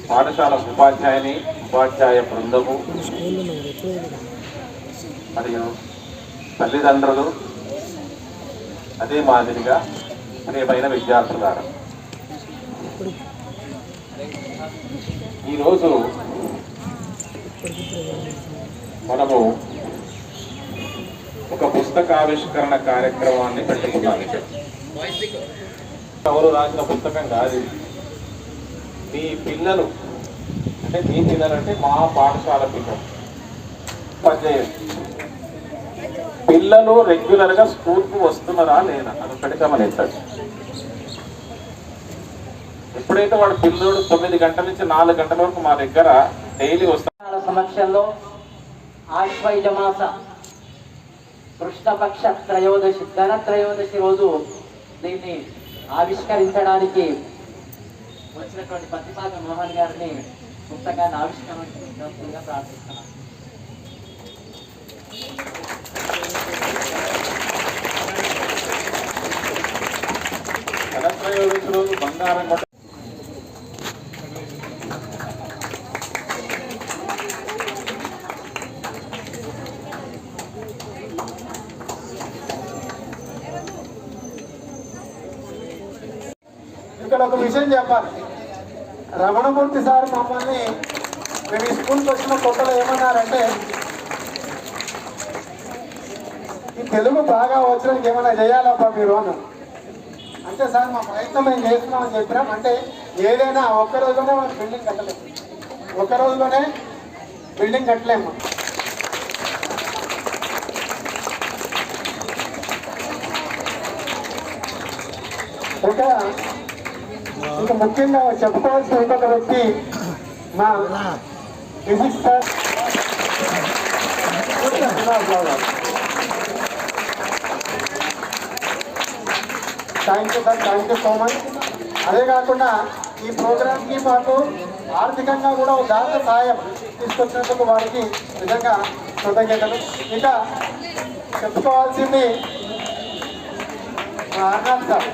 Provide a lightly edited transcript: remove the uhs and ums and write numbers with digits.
పాఠశాల ఉపాధ్యాయ బృందము మరియు తల్లిదండ్రులు, అదే మాదిరిగా ప్రియమైన విద్యార్థులారా, ఈరోజు మనము ఒక పుస్తకావిష్కరణ కార్యక్రమాన్ని పెట్టుకున్నాము. ఎవరు రాసిన పుస్తకం కాదు. మీ పిల్లలు అంటే మీ పిల్లలంటే మా పాఠశాల పిల్లలు పిల్లలు రెగ్యులర్గా స్కూల్కు వస్తున్నారా లేదా అని పెడతామనేది. ఎప్పుడైతే వాడు పిల్లడు 9 గంటల నుంచి 4 గంటల వరకు మా దగ్గర డైలీ వస్తున్న సమక్షంలో ఆశ్వయుజ మాస కృష్ణపక్ష త్రయోదశి ధనత్రయోదశి రోజు దీన్ని ఆవిష్కరించడానికి వచ్చినటువంటి పత్తిపాక మోహన్ గారిని పుస్తకాన్ని ఆవిష్కరించాల్సిందిగా ప్రార్థిస్తున్నాను. ధనత్రయోదశి రోజు బంగారం ఇక్కడ ఒక విషయం చెప్పాలి. రమణమూర్తి సార్ మమ్మల్ని మేము ఈ స్కూల్కి వచ్చిన కొత్తలో ఏమన్నారంటే, ఈ తెలుగు బాగా వచ్చడానికి ఏమైనా చేయాలబ్బా మీరు అన్నారు. అంటే సార్ మా ప్రయత్నం మేము చేస్తున్నామని చెప్పినాం. అంటే ఏదైనా ఒక్క రోజులోనే మనం బిల్డింగ్ కట్టలేము, ఒక్క రోజులోనే బిల్డింగ్ కట్టలేము. ఇంకా ముఖ్యంగా చెప్పుకోవాల్సిన ఇంకొక వ్యక్తి మా physics sir. Thank you sir, thank you so much. అదే కాకుండా ఈ ప్రోగ్రామ్కి మాకు ఆర్థికంగా కూడా ఒక దాత సాయం తీసుకొచ్చినందుకు వారికి నిజంగా కృతజ్ఞతలు. ఇంకా చెప్పుకోవాల్సింది మా అర్నాథ్ సార్.